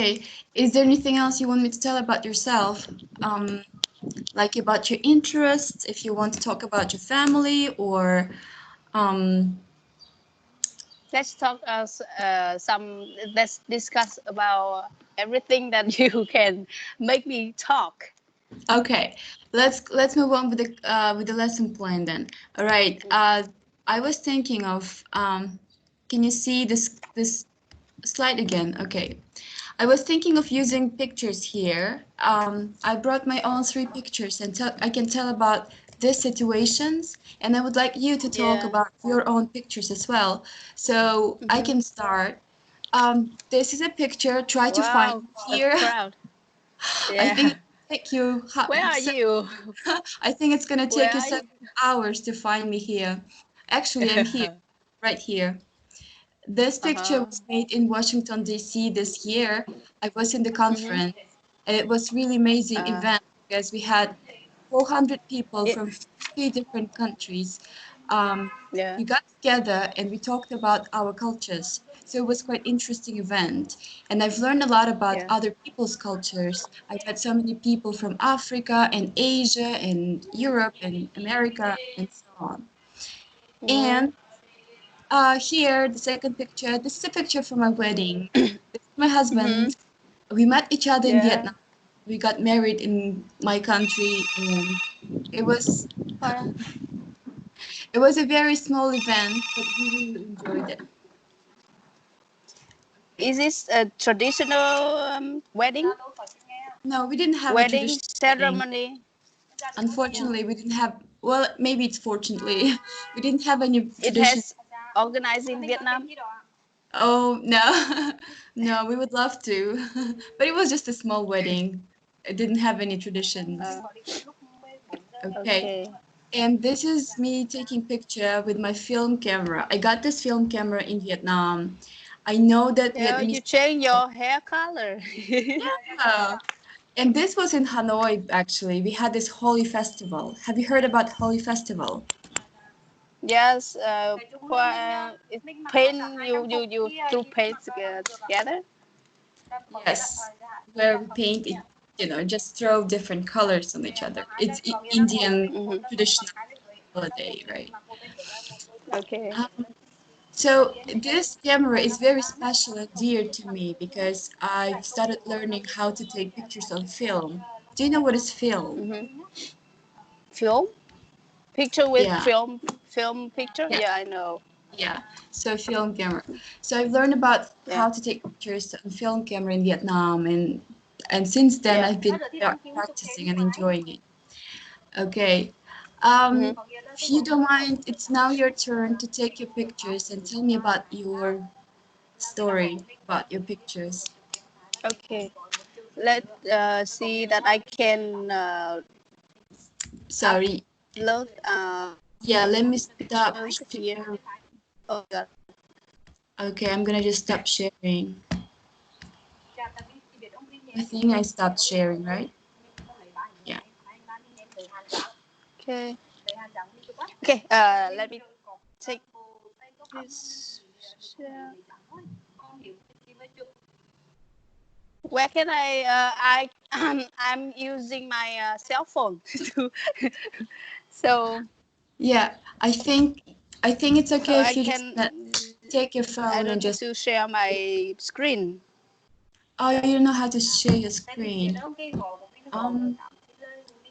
Okay. Is there anything else you want me to tell about yourself? Like about your interests, if you want to talk about your family or um, Let's talk let's discuss about everything that you can make me talk. okay. Let's move on with the lesson plan then. All right. I was thinking of can you see this slide again? Okay. I was thinking of using pictures here. I brought my own three pictures and I can tell about these situations, and I would like you to talk Yeah. about your own pictures as well. So I Mm-hmm. can start. This is a picture. Try to find Wow, a here. crowd. I think Yeah. it will take you. Where are you? I think it's gonna Where take you are you? 7 hours to find me here. Actually, I'm here, right here. This picture Uh-huh. was made in Washington, D.C. this year. I was in the Mm-hmm. conference, and it was really amazing Uh, event because we had 400 people it, from 50 different countries. Um, yeah. we got together and we talked about our cultures. So it was quite interesting event, and I've learned a lot about Yeah. other people's cultures. I've met so many people from Africa and Asia and Europe and America and so on. Mm-hmm. And here, the second picture. This is a picture from my wedding. This is my Mm-hmm. husband. We met each other in Yeah. Vietnam. We got married in my country, and it was Wow. it was a very small event, but we really enjoyed it. Okay. Is this a traditional wedding? No, we didn't have a Wedding traditional wedding. ceremony? No. Unfortunately, we didn't have. Well, maybe it's fortunately, we didn't have any It tradition. has organized in Vietnam? Oh no, no, we would love to, but it was just a small wedding. It didn't have any traditions. Uh, Okay. okay. And this is me taking picture with my film camera. I got this film camera in Vietnam. I know that Yeah, you Vietnamese change people. your hair color. Yeah. And this was in Hanoi, actually. We had this Holi festival. Have you heard about Holi festival? Yes, it paint you through paint together. Yes. Where we paint it, just throw different colors on each other. It's Indian Hmm. traditional holiday, right? Okay. Um, So this camera is very special and dear to me because I've started learning how to take pictures on film. Do you know what is film? Hmm. Film picture with Yeah, film picture. yeah, Yeah, I know. yeah. So film camera. So I've learned about Yeah, how to take pictures on film camera in Vietnam, and since then yeah. I've been practicing and enjoying it. Okay. Hmm. If you don't mind, it's now your turn to take your pictures and tell me about your story about your pictures. Okay. Let see that I can Sorry. upload Yeah, let me stop pictures here. sharing. Oh my god. Okay, I'm gonna just stop sharing. I think I stopped sharing, right? Yeah. Okay. Okay. Let me take this. Where can I'm using my cell phone to so Yeah, I think it's so okay I if you just can take your I phone and don't need just to share my screen. oh, you don't know how to share your screen. Um,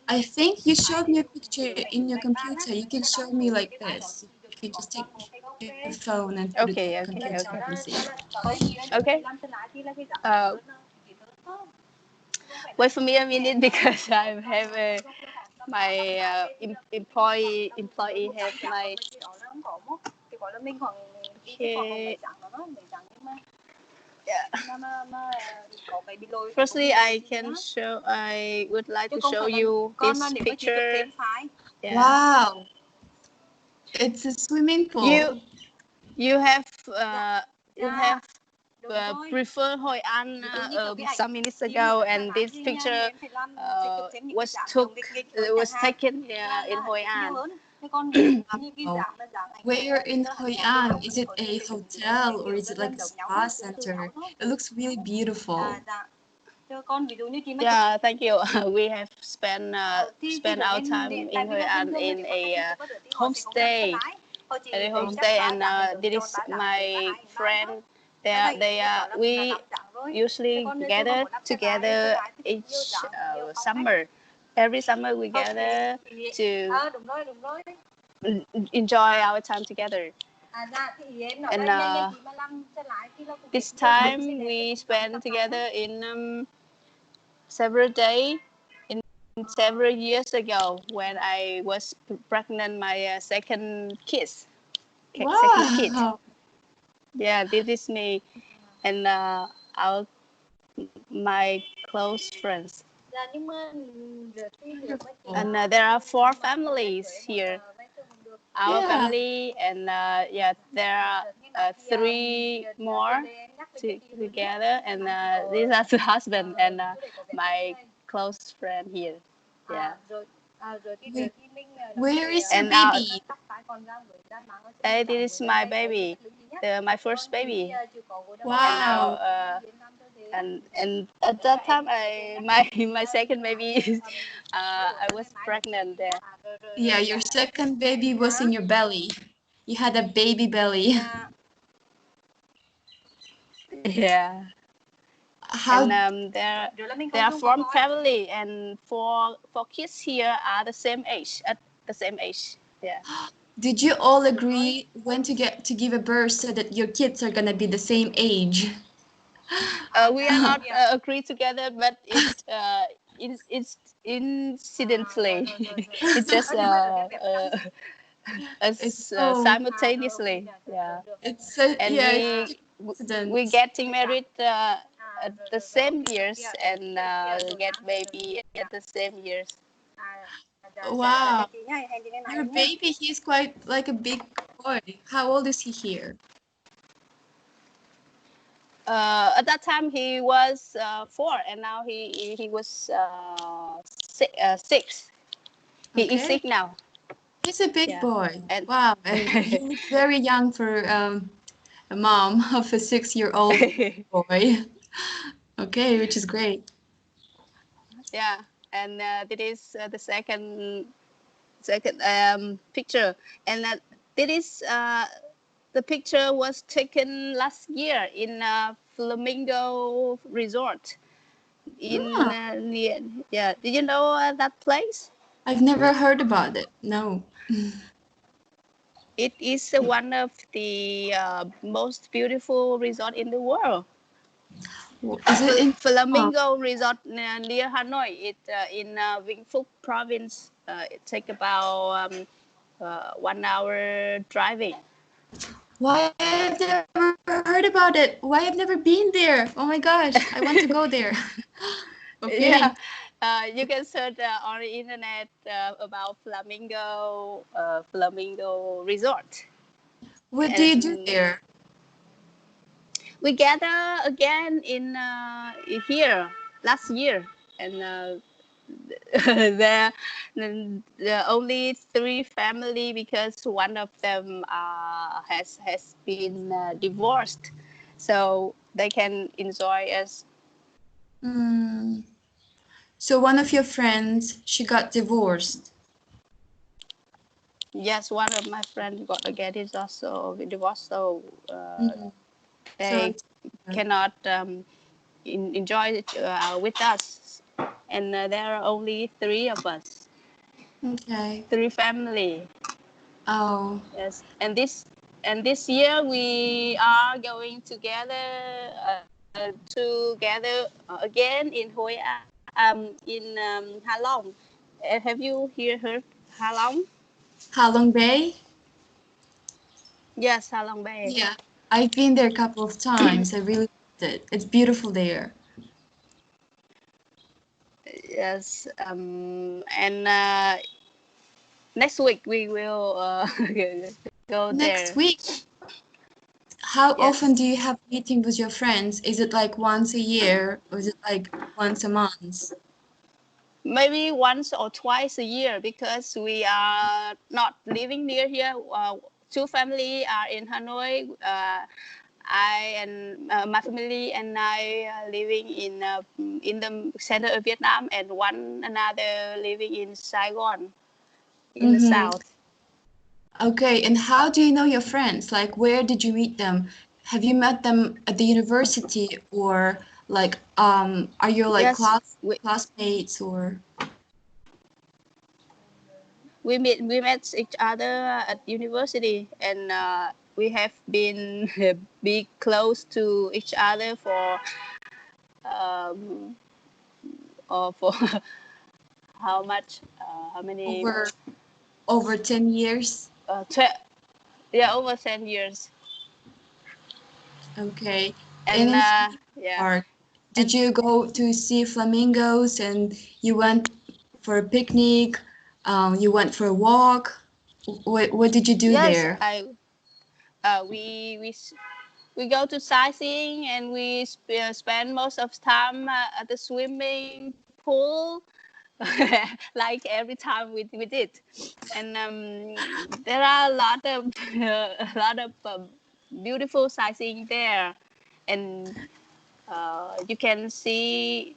I think you showed me a picture in your computer. You can show me like this. You can just take your phone and put it in your Okay, okay, computer. I okay. can see. Okay. Uh, Wait for me a minute because I have my employee have my okay. Yeah. Firstly, I would like to show you this picture. Yeah. Wow, it's a swimming You pool. you have you have prefer Hội An some minutes ago, and this picture was taken in Hội An. Where in Hoi An? Is it a hotel or is it like a spa center? It looks really beautiful. Yeah, thank you. We have spent our time in Hoi An in a homestay. At a homestay, and this is my friend. We usually gather together each summer. Every summer we gather to enjoy our time together. And this time we spent together in several days in several years ago when I was pregnant my second kid. Second kid. Wow. Yeah, this is me and our my close friends. Wonderful. And there are 4 families here. Our Yeah. family and yeah, there are 3 more together, and these are the husband and my close friend here. Yeah. Wait, where is your And baby? this is my baby, my first baby. And now Wow. and at that time my second baby is I was pregnant there. Yeah, your second baby was in your belly. You had a baby belly. Yeah. How And there are 4 family, and four kids here are the same age, at the same age. Yeah. did you all agree when to give a birth so that your kids are gonna be the same age? We are not agreed together, but it's incidentally. It's just It's so simultaneously. Yeah. it's so And yeah, it's we accident. getting married at the same years and get baby at the same years. Wow. Your baby, he's quite like a big boy. How old is he here? At that time he was 4, and now he was 6. He is Okay. 6 now. He's a big Yeah. boy. And Wow. And you look very young for a mom of a 6-year-old boy. Okay, which is great. yeah, and this is the second picture, and this is the picture was taken last year in Flamingo Resort in Ah, near, yeah. Did you know that place? I've never heard about it. No. It is one of the most beautiful resort in the world. Is it in Flamingo Resort near Hanoi. It in Vĩnh Phúc province. It take about 1 hour driving. Why I've never heard about it? Why I've never been there? Oh my gosh, I want to go there. Yeah, Okay. you can search on the internet about Flamingo Resort. What do you do And there? we gather again in here last year, and there there are only 3 family because one of them has been divorced, so they can enjoy us. Hmm. So one of your friends, she got divorced. Yes, one of my friends got again is also divorced, so Mhm. So they cannot enjoy it with us, and there are only 3 of us, okay. 3 family. Oh, Yes, and this year we are going together again in Hoi An, in Ha Long. Have you heard Ha Long? Halong Bay? Yes, Ha Long Bay. Yeah. I've been there a couple of times. I really loved it. It's beautiful there. Yes, and next week we will go Next there. week, how often Yes. do you have meeting with your friends? Is it like once a year or is it like once a month? maybe once or twice a year because we are not living near here. Two family are in Hanoi. I and my family and I are living in the center of Vietnam, and one another living in Saigon, in the Mm-hmm. south. Okay, and how do you know your friends? Like, where did you meet them? Have you met them at the university or like are you like Yes, classmates or we met each other at university, and we have been be close to each other um, for how much how many over 10 years? 12, yeah, over 10 years. Okay. And And in Sydney yeah, Park, did and you go to see flamingos and you went for a picnic? You went for a walk? What did you do yes, there? I we go to sightseeing, and we spend most of time at the swimming pool like every time we did. And there are a lot of a lot of beautiful sightseeing there. And you can see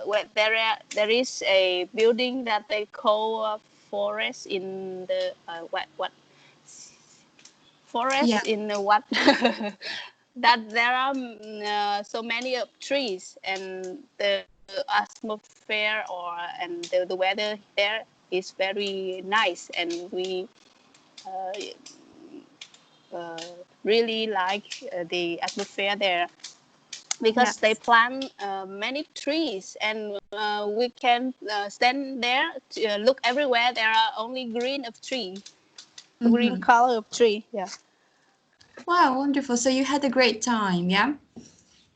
where there is a building that they call forest in the what Yeah. forest in the what that there are so many of trees, and the atmosphere and the weather there is very nice, and we uh, uh, really like the atmosphere there because they Yes. plant many trees, and we can stand there to, look everywhere. There are only green of tree, green Mm-hmm. color of tree. Yeah, Wow, wonderful. So you had a great time, yeah?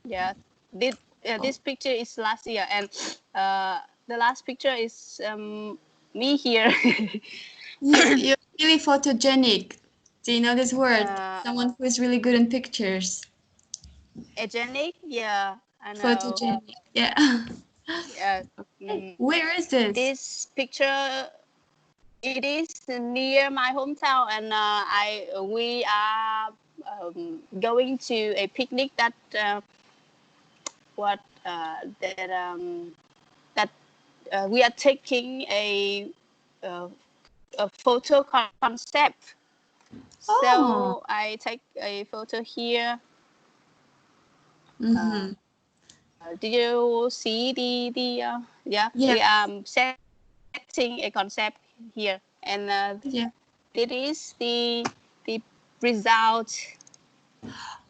yeah. This Oh, this picture is last year, and the last picture is me here. you're really photogenic. Do you know this word? uh, Someone who is really good in pictures. Agenic, yeah, I know. Photogenic. Yeah. Uh, Okay. mm, Where is this? this picture, it is near my hometown, and I we are going to a picnic that what that we are taking uh, a photo concept. Oh. So I take a photo here. Uh, Mm-hmm. did you see the yeah, we Yes. are setting a concept here, and Yeah. it is the result.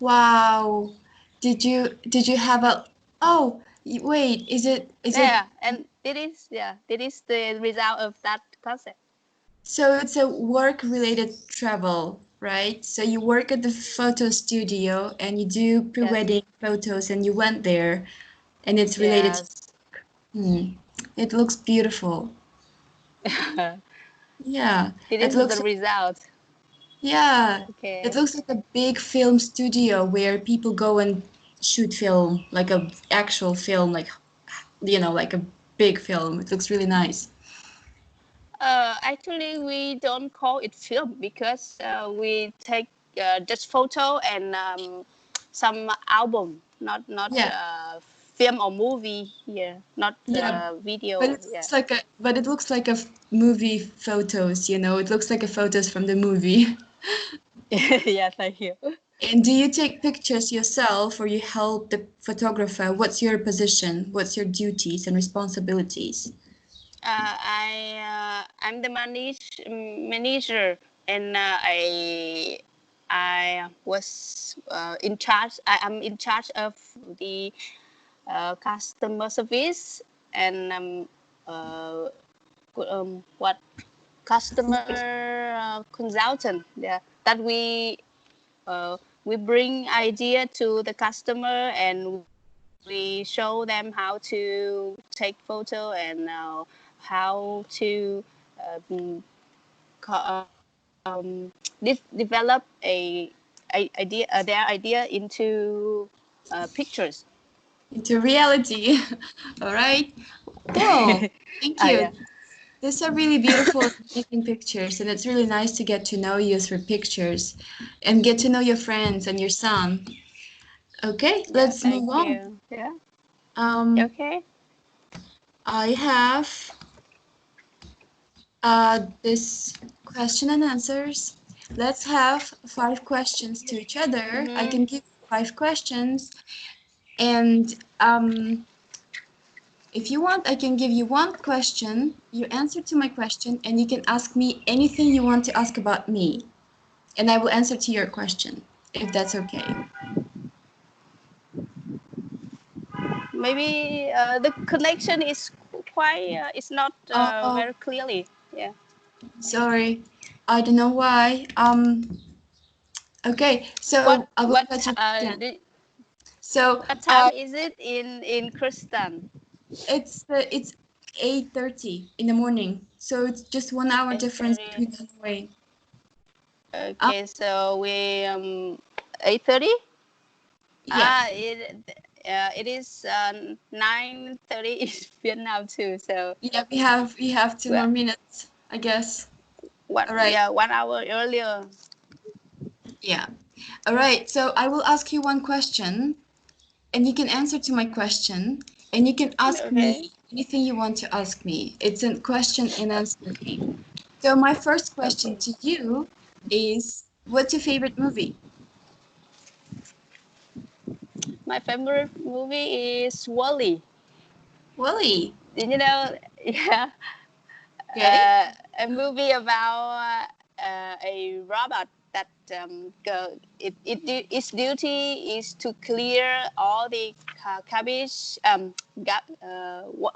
Wow. Did you have a oh wait, is it Yeah, and it is, yeah, it is the result of that concept. so it's a work related travel, right? So you work at the photo studio and you do Yes, pre-wedding photos and you went there and it's related to yes. hmm. It looks beautiful. It Yeah. It is the looks result. yeah. It Okay. looks like a big film studio where people go and shoot film, like a actual film, like like a big film. It looks really nice. Actually, we don't call it film because we take just photo and some album, not Yeah. film or movie here, not Yeah. But video. it Yeah. looks like movie photos, It looks like a photos from the movie. Yeah, thank you. And do you take pictures yourself or you help the photographer? What's your position? What's your duties and responsibilities? I'm the manager, and I was in charge. I am in charge of the customer service, and uh, what customer consultant. Yeah, that we bring idea to the customer, and we show them how to take photo, and how to um, develop a idea their idea into pictures. Into reality. All right. Cool. Thank Ah, you. yeah. These are really beautiful amazing pictures, and it's really nice to get to know you through pictures and get to know your friends and your son. Okay, Yeah, let's thank move on. you. Yeah. Um, Okay. I have this question and answers. Let's have 5 questions to each other. I Mm-hmm. can give 5 questions, and if you want, I can give you one question, you answer to my question, and you can ask me anything you want to ask about me, and I will answer to your question, if that's okay. Maybe the connection is quite. It's not Oh, very clearly. Yeah. sorry. I don't know why. Okay, so I will try to repeat again. So, what time is it in Kristan? it's 8:30 in the morning, so it's just 1 hour difference 8:30. between us away. Okay, so we 8:30. Yeah, It is 9:30 in Vietnam too. So yeah, we have two well, more minutes, I guess. what? All right. Yeah, 1 hour earlier. Yeah. All right. So I will ask you one question, and you can answer to my question, and you can ask me Okay. anything you want to ask me. It's a question and answer game. So my first question Okay. to you is, what's your favorite movie? My favorite movie is Wally. Wally. Did you know? Yeah, Okay. a movie about a robot that its duty is to clear all the garbage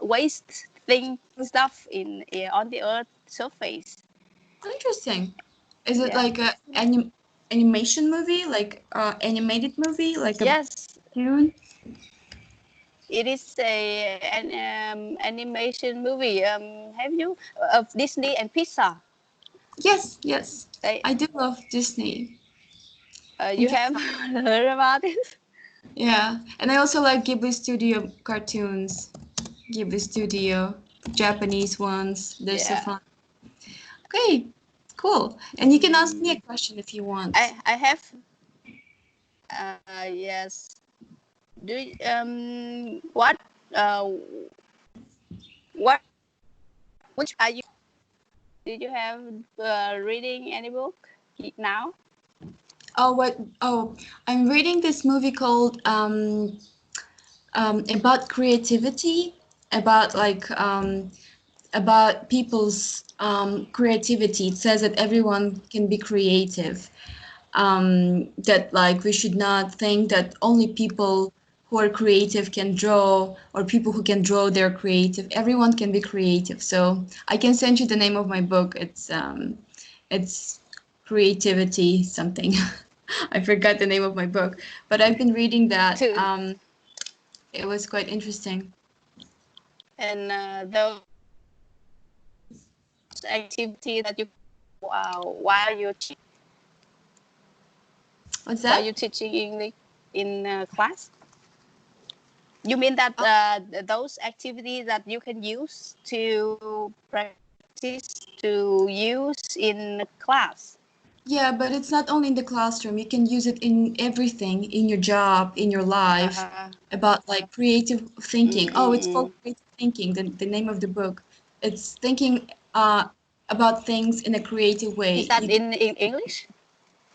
waste thing stuff on the earth surface. Interesting. Is it Yeah. like a animation movie, like animated movie, like a Yes, cartoon? it is an animation movie. Have you of Disney and Pixar? Yes, yes. They, I do love Disney. And you have heard about it? yeah, and I also like Ghibli Studio cartoons. Ghibli Studio, Japanese ones. They're so Yeah. fun. Okay, cool. And you can ask me a Mm, question if you want. I have yes. What uh what which are you? Did you have reading any book now? Oh, what? Oh, I'm reading this movie called about creativity, about about people's creativity. It says that everyone can be creative. That like we should not think that only people who are creative can draw, or people who can draw they're creative. Everyone can be creative. So I can send you the name of my book. It's creativity something. I forgot the name of my book, but I've been reading that. To It was quite interesting. and those activity that you while you What's while that? you teaching English in class. You mean that those activities that you can use to practice to use in class? Yeah, but it's not only in the classroom. You can use it in everything, in your job, in your life, Uh, about like creative thinking. Oh, it's called mm, creative thinking, the name of the book. It's thinking about things in a creative is way. that You can, in English?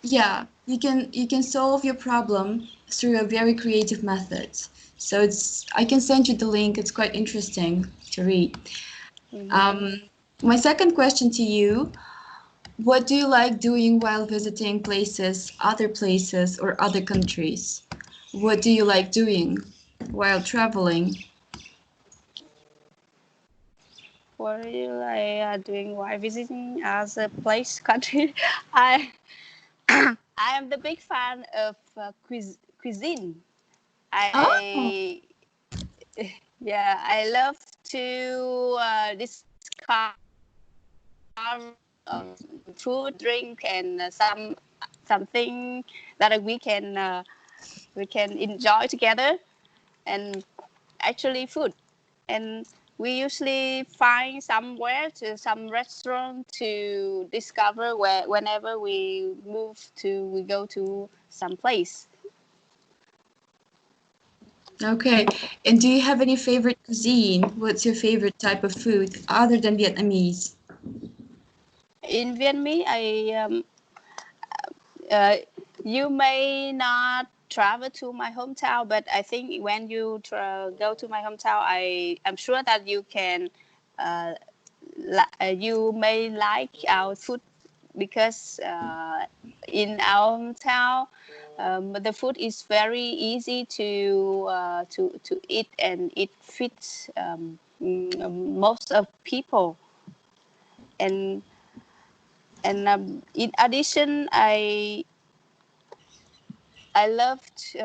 yeah, you can solve your problem through a very creative methods. So I can send you the link. It's quite interesting to read. Mm-hmm. Um, my second question to you, what do you like doing while visiting other places, or other countries? What do you like doing while traveling? What are you like doing while visiting as a place country? I I am the big fan of cuisine. Oh, I yeah, I love to discover food, drink, and something that we can enjoy together. And actually, food. And we usually find somewhere to some restaurant to discover whenever we go to some place. Okay. And do you have any favorite cuisine? What's your favorite type of food other than Vietnamese? In Vietnam, uh, you may not travel to my hometown, but I think when you go to my hometown, I'm sure that you can you may like our food because in our hometown the food is very easy to eat, and it fits most of people. And in addition, I loved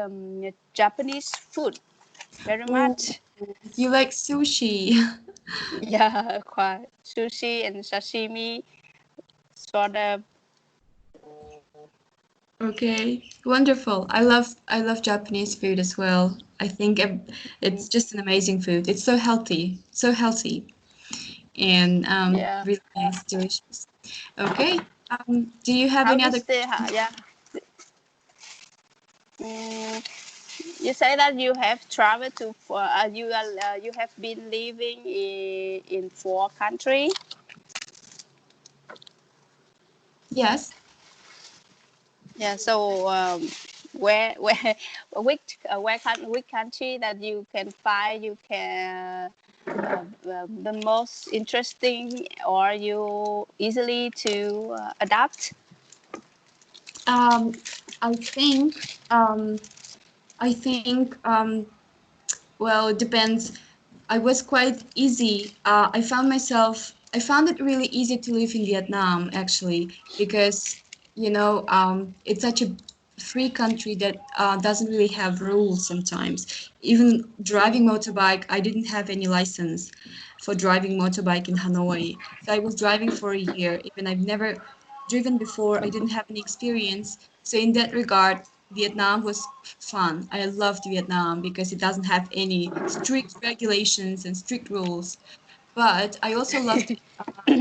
Japanese food very Oh, much. you like sushi. Yeah, quite sushi and sashimi, sort of. Okay, wonderful. I love Japanese food as well. I think it's just an amazing food. It's so healthy, and Yeah. really nice, delicious. Okay. Do you have How any to other stay? questions? Yeah. Mm, you say that you have traveled to you have been living in 4 countries. Yes. Yeah. So where which country that you can find you can the most interesting or you easily to adapt? Um, I think I think well, it depends. I was quite easy. I found it really easy to live in Vietnam actually because, it's such a free country that doesn't really have rules sometimes. Even driving motorbike, I didn't have any license for driving motorbike in Hanoi. So I was driving for a year. Even I've never driven before, I didn't have any experience. So in that regard, Vietnam was fun. I loved Vietnam because it doesn't have any strict regulations and strict rules. But I also loved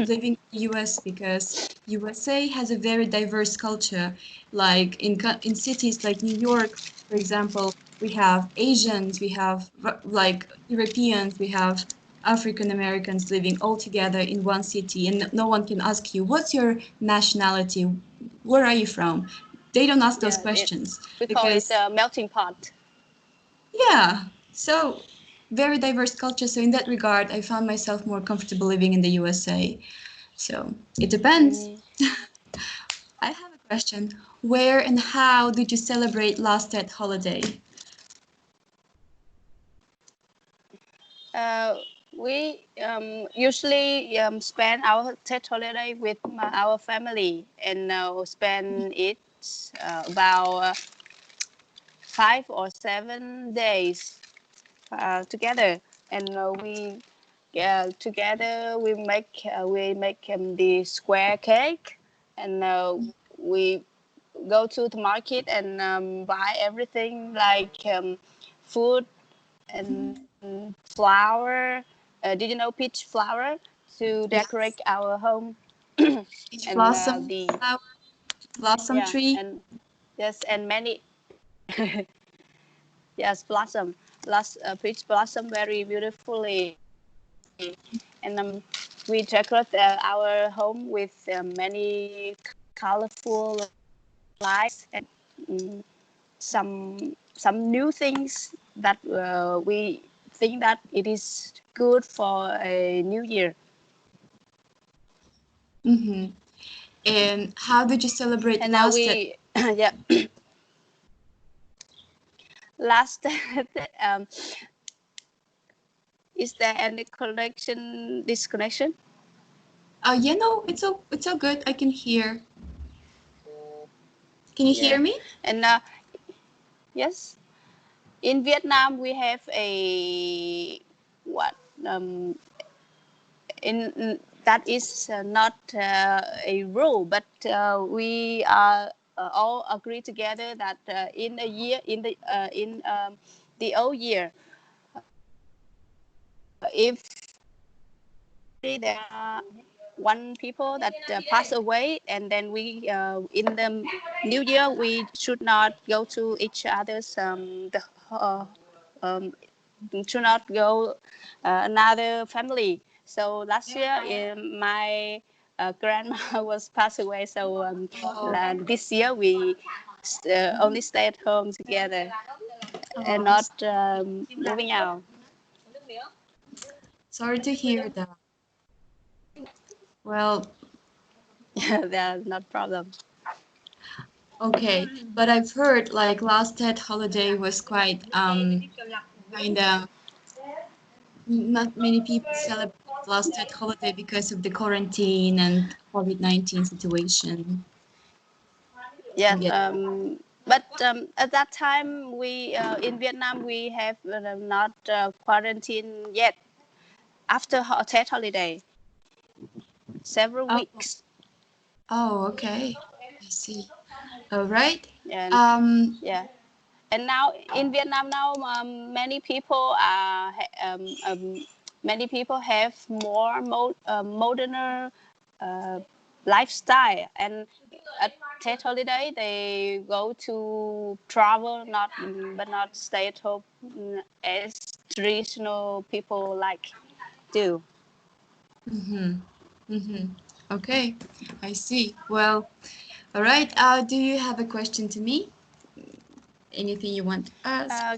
living in the US because USA has a very diverse culture. Like in cities like New York, for example, we have Asians, we have like Europeans, we have African Americans living all together in one city, and no one can ask you, "What's your nationality? Where are you from?" They don't ask those Yeah, questions we call it because a melting pot. yeah, so very diverse culture. So in that regard, I found myself more comfortable living in the USA. So it depends. Mm. I have a question. Where and how did you celebrate last Tet holiday? Uh, we usually spend our Tet holiday with our family, and spend it about 5 or 7 days together. And we make the square cake, and we go to the market and buy everything like food and flower. Did you know peach flower to Yes, decorate our home? each And blossom the flower, blossom yeah, tree. and yes, and many yes blossom, peach blossom very beautifully, and we decorate our home with many colorful lights and um, some new things that we think that it is good for a new year. Mm-hmm. And how did you celebrate And last Tet? we yeah, last um, is there any connection disconnection? It's all good. I can hear. Can you hear Yeah, me? and yes, in Vietnam we have a what um, in that is not a rule, but we are all agree together that in a year in the old year, if there are one people that passed away, and then we in the new year we should not go to each other's should not go another family. So last year my grandma was passed away, so this year we only stay at home together and Oh, not moving out. sorry to hear that. Well, Yeah, that's not problem. okay, but I've heard like last Tet holiday was quite kind of not many people celebrate last Tet holiday because of the quarantine and COVID-19 situation. Yes, Yeah. but at that time we in Vietnam we have not quarantine yet. After Tet holiday, several Oh, weeks, oh, okay. I see. All right. and Um, yeah. And now in Vietnam now, many people are many people have more modern lifestyle, and at Tet holiday they go to travel, not but not stay at home as traditional people like do. mm-hmm, mm-hmm. Okay, I see. Well, all right. Do you have a question to me? Anything you want to ask? Uh,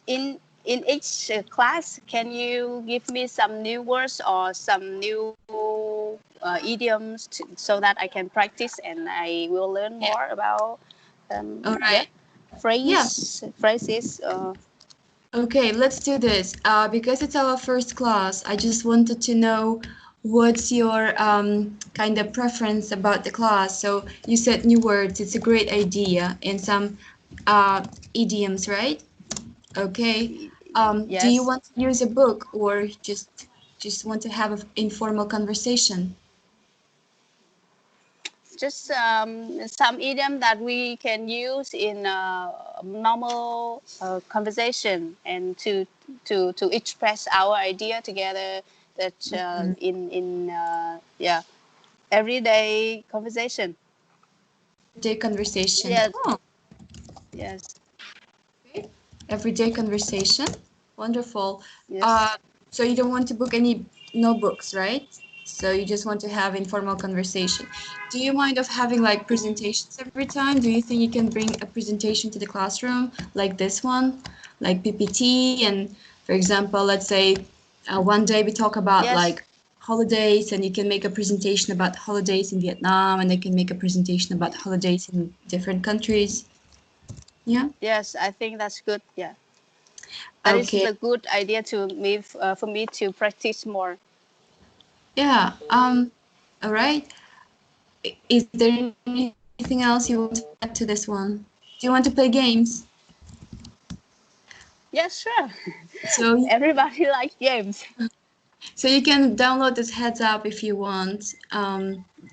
in each class, can you give me some new words or some new idioms so that I can practice and I will learn Yeah. more about All yeah, right. Yeah. phrases. Okay, let's do this. Because it's our first class, I just wanted to know what's your kind of preference about the class. So you said new words, it's a great idea, and some idioms, right? Okay. Do you Yes, want to use a book or just want to have an informal conversation? just some idiom that we can use in normal conversation and to express our idea together that Mhm. in yeah, everyday conversation. Everyday conversation. Yes, Oh, yes, okay. Everyday conversation. Wonderful. yes, Uh, so you don't want to book any notebooks, right? So you just want to have informal conversation. Do you mind of having like presentations every time? Do you think you can bring a presentation to the classroom like this one, like PPT? And for example, let's say one day we talk about yes, like holidays, and you can make a presentation about holidays in Vietnam, and they can make a presentation about holidays in different countries. Yeah. yes. I think that's good. Yeah, that is Okay. a good idea to me for me to practice more. Yeah. All right. Is there anything else you want to add to this one? Do you want to play games? Yeah, sure. So, Everybody likes games. so you can download this Heads Up if you want.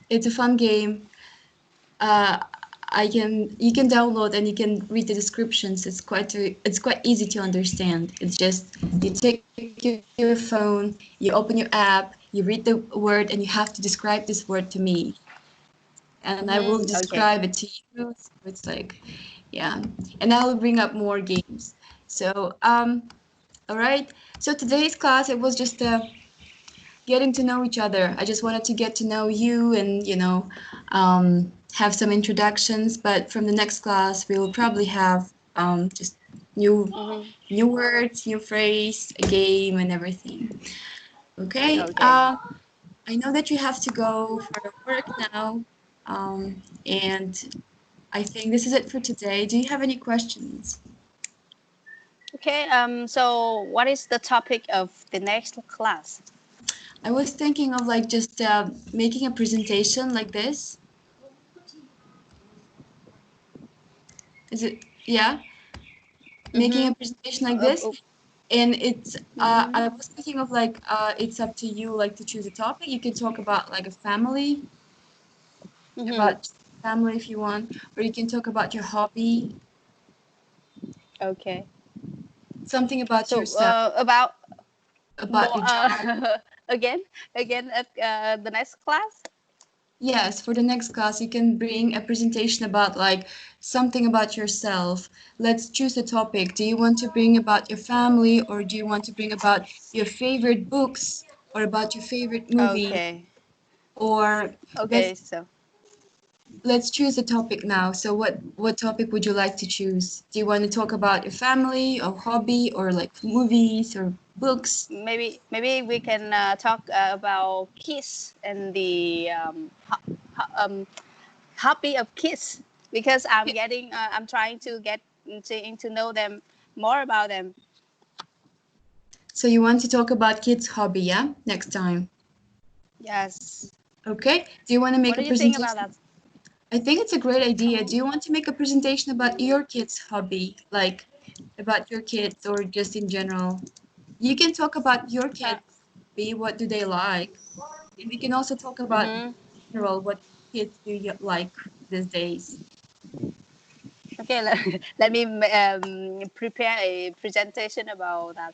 It's a fun game. Uh, you can download and you can read the descriptions. It's quite easy to understand. It's just you take your phone, you open your app, you read the word, and you have to describe this word to me, and I will Okay. describe it to you. So it's like, yeah, and I will bring up more games. So, all right. So today's class, it was just getting to know each other. I just wanted to get to know you and, have some introductions. But from the next class, we will probably have just new Mm-hmm. new words, new phrase, a game, and everything. Okay. Okay. I know that you have to go for work now, and I think this is it for today. Do you have any questions? Okay. So, what is the topic of the next class? I was thinking of like just making a presentation like this. Is it, yeah, making Mm-hmm. a presentation like this, and it's Mm-hmm. I was thinking of like it's up to you like to choose a topic. You can talk about like a family, Mm-hmm. about family if you want, or you can talk about your hobby, Okay. something about So, yourself, about about more your job. again at the next class. Yes, for the next class, you can bring a presentation about like something about yourself. Let's choose a topic. Do you want to bring about your family, or do you want to bring about your favorite books, or about your favorite movie? Okay. Or Okay. let's So let's choose a topic now. So what topic would you like to choose? Do you want to talk about your family or hobby, or like movies or books? maybe we can talk about kids and the hobby of kids, because I'm trying to get to know them more about them. So you want to talk about kids' hobby, yeah? Next time. Yes. Okay. Do you want to make What a do you think about presentation? that? I think it's a great idea. Do you want to make a presentation about your kids' hobby, like about your kids or just in general? You can talk about your Uh, kids' hobby, what do they like? And we can also talk about mm-hmm. general, what kids do you like these days. Okay, let me prepare a presentation about that.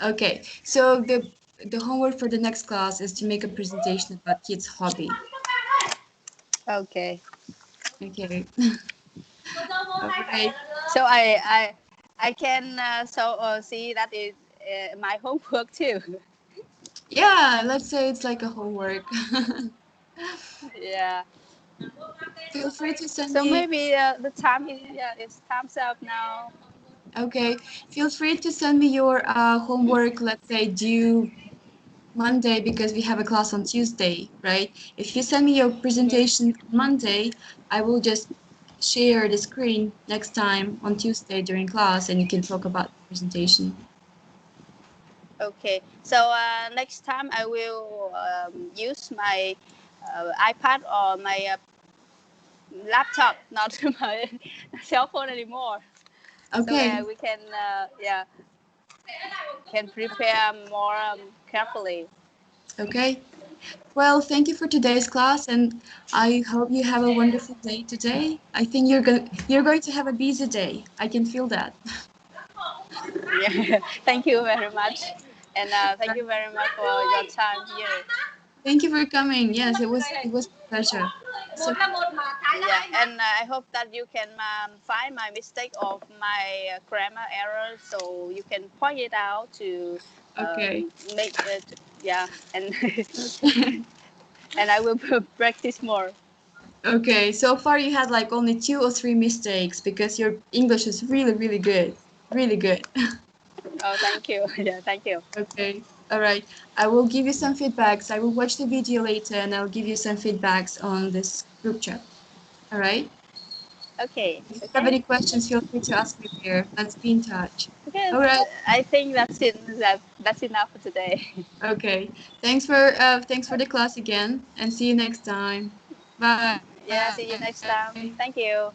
Okay, so the homework for the next class is to make a presentation about kids' hobby. Okay. Okay. All right. So I can see that is my homework too. Yeah, let's say it's like a homework. Yeah. Feel free to send So me. maybe the time is it's time's up now. Okay, feel free to send me your homework, let's say due Monday, because we have a class on Tuesday, right? If you send me your Mhm. presentation on Monday, I will just share the screen next time on Tuesday during class, and you can talk about the presentation. Okay. So next time I will use my iPad or my laptop, not my cell phone anymore. So Okay, we can can prepare more carefully. okay. Well, thank you for today's class, and I hope you have a wonderful day today. I think you're going to have a busy day. I can feel that. Yeah. Thank you very much, and thank you very much for your time here. Thank you for coming. Yes, it was a pleasure. So Yeah, and I hope that you can find my mistake of my grammar error, so you can point it out to okay. make it. Yeah, and and I will practice more. Okay, so far you had like only 2 or 3 mistakes because your English is really, really good. Really good. Oh, thank you. Yeah, thank you. Okay, all right. I will give you some feedbacks. I will watch the video later and I'll give you some feedbacks on this group chat. All right. Okay, If you have okay, any questions, feel free to ask me there. Let's be in touch. okay. All right. I think that's it. That's enough for today. Okay. Thanks for the class again, and see you next time. Bye. Yeah, see you next time. Thank you.